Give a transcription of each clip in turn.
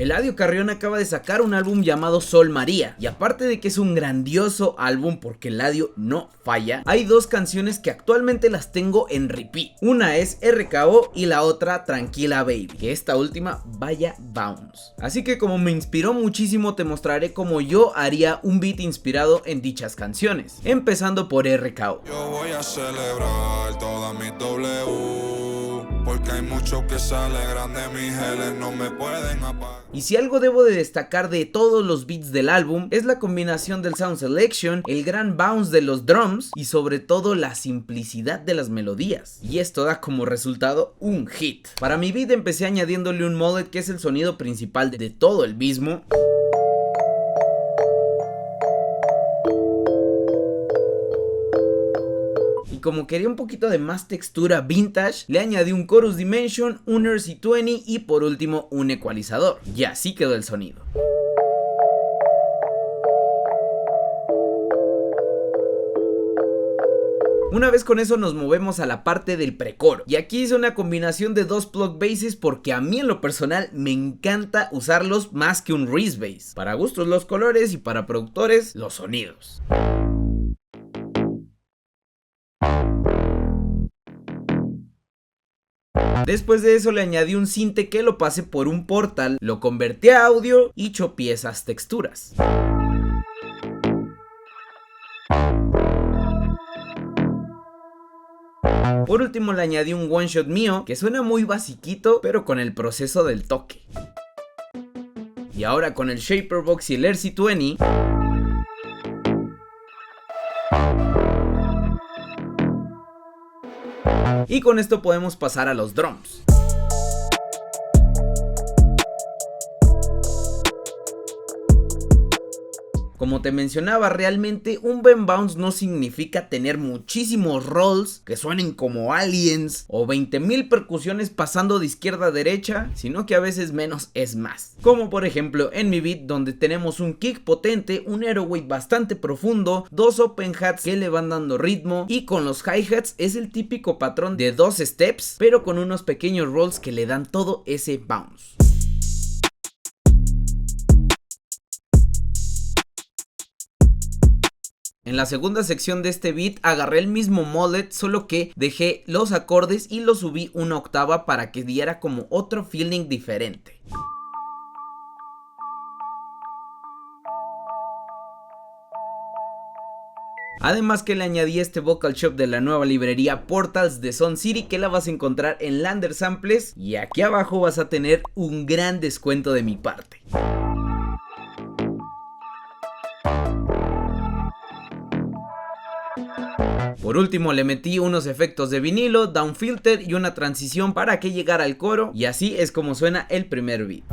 Eladio Carrión acaba de sacar un álbum llamado Sol María, y aparte de que es un grandioso álbum porque Eladio no falla, hay dos canciones que actualmente las tengo en repeat. Una es RKO y la otra Tranquila Baby, que esta última vaya bounce. Así que como me inspiró muchísimo, te mostraré cómo yo haría un beat inspirado en dichas canciones, empezando por RKO. Yo voy a celebrar todas mis W, porque hay muchos que se alegran de mis L, no me pueden apagar. Y si algo debo de destacar de todos los beats del álbum es la combinación del sound selection, el gran bounce de los drums y sobre todo la simplicidad de las melodías. Y esto da como resultado un hit. Para mi beat empecé añadiéndole un mullet, que es el sonido principal de todo el mismo. Como quería un poquito de más textura vintage, le añadí un chorus dimension, un RC20 y por último un ecualizador. Y así quedó el sonido. Una vez con eso nos movemos a la parte del precoro, y aquí hice una combinación de dos plug basses porque a mí en lo personal me encanta usarlos más que un Reese bass. Para gustos los colores y para productores los sonidos. Después de eso le añadí un sinte que lo pasé por un Portal, lo convertí a audio y chopié esas texturas. Por último le añadí un one shot mío que suena muy basiquito pero con el proceso del toque. Y ahora con el Shaper Box y el RC20 y con esto podemos pasar a los drums. Como te mencionaba, realmente un buen bounce no significa tener muchísimos rolls que suenen como aliens o 20,000 percusiones pasando de izquierda a derecha, sino que a veces menos es más. Como por ejemplo en mi beat, donde tenemos un kick potente, un aeroweight bastante profundo, dos open hats que le van dando ritmo, y con los hi-hats es el típico patrón de dos steps pero con unos pequeños rolls que le dan todo ese bounce. En la segunda sección de este beat agarré el mismo mullet, solo que dejé los acordes y los subí una octava para que diera como otro feeling diferente. Además que le añadí este vocal shop de la nueva librería Portals de Sun City, que la vas a encontrar en Lander Samples, y aquí abajo vas a tener un gran descuento de mi parte. Por último le metí unos efectos de vinilo, down filter y una transición para que llegara al coro, y así es como suena el primer beat.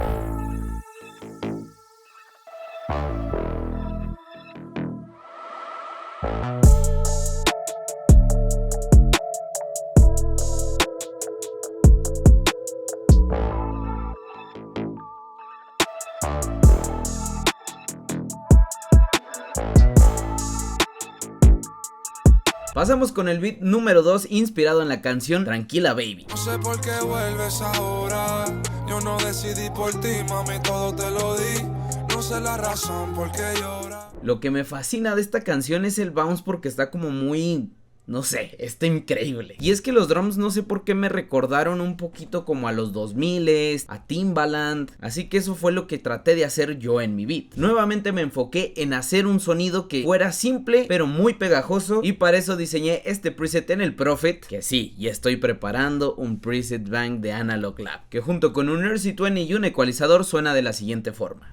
Pasamos con el beat número 2, inspirado en la canción Tranquila Baby. No sé por qué vuelves ahora, yo no decidí por ti, mami, todo te lo di. No sé la razón por qué llora. Lo que me fascina de esta canción es el bounce, porque está como muy... no sé, está increíble. Y es que los drums no sé por qué me recordaron un poquito como a los 2000s, a Timbaland, así que eso fue lo que traté de hacer yo en mi beat. Nuevamente me enfoqué en hacer un sonido que fuera simple pero muy pegajoso, y para eso diseñé este preset en el Prophet, que sí, y estoy preparando un preset bank de Analog Lab, que junto con un RC20 y un ecualizador suena de la siguiente forma.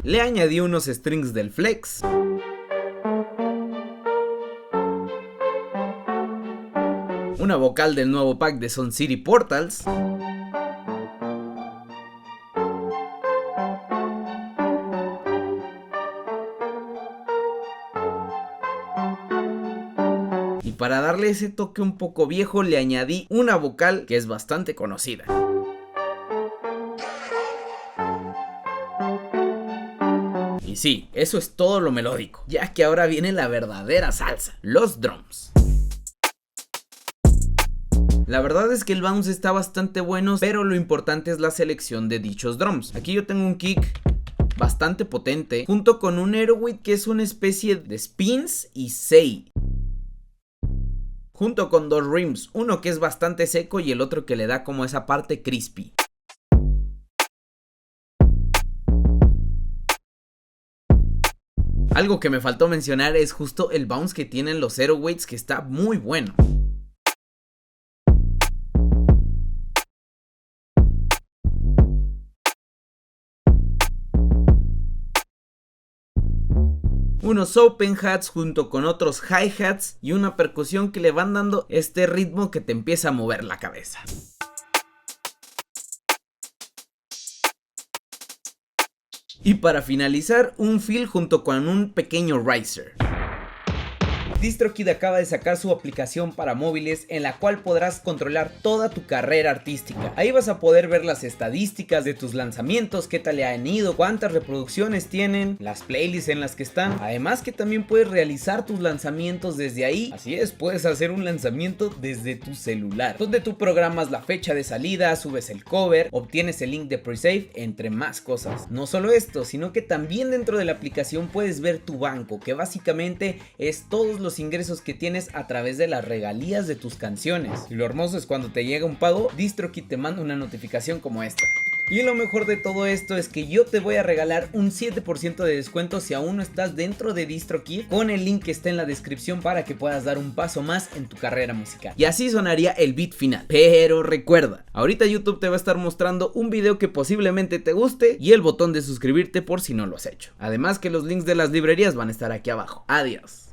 Le añadí unos strings del Flex, una vocal del nuevo pack de Sun City Portals, y para darle ese toque un poco viejo le añadí una vocal que es bastante conocida. Y sí, eso es todo lo melódico, ya que ahora viene la verdadera salsa, los drums. La verdad es que el bounce está bastante bueno, pero lo importante es la selección de dichos drums. Aquí yo tengo un kick bastante potente, junto con un aerobeat que es una especie de spins y say, junto con dos rims, uno que es bastante seco y el otro que le da como esa parte crispy. Algo que me faltó mencionar es justo el bounce que tienen los aerobeats, que está muy bueno. Unos open hats junto con otros hi-hats y una percusión que le van dando este ritmo que te empieza a mover la cabeza. Y para finalizar, un fill junto con un pequeño riser. DistroKid acaba de sacar su aplicación para móviles en la cual podrás controlar toda tu carrera artística. Ahí vas a poder ver las estadísticas de tus lanzamientos, qué tal le han ido, cuántas reproducciones tienen, las playlists en las que están. Además que también puedes realizar tus lanzamientos desde ahí. Así es, puedes hacer un lanzamiento desde tu celular, donde tú programas la fecha de salida, subes el cover, obtienes el link de pre-save, entre más cosas. No solo esto, sino que también dentro de la aplicación puedes ver tu banco, que básicamente es todos los ingresos que tienes a través de las regalías de tus canciones. Y lo hermoso es cuando te llega un pago, DistroKid te manda una notificación como esta. Y lo mejor de todo esto es que yo te voy a regalar un 7% de descuento si aún no estás dentro de DistroKid, con el link que está en la descripción para que puedas dar un paso más en tu carrera musical. Y así sonaría el beat final. Pero recuerda, ahorita YouTube te va a estar mostrando un video que posiblemente te guste y el botón de suscribirte por si no lo has hecho. Además que los links de las librerías van a estar aquí abajo. Adiós.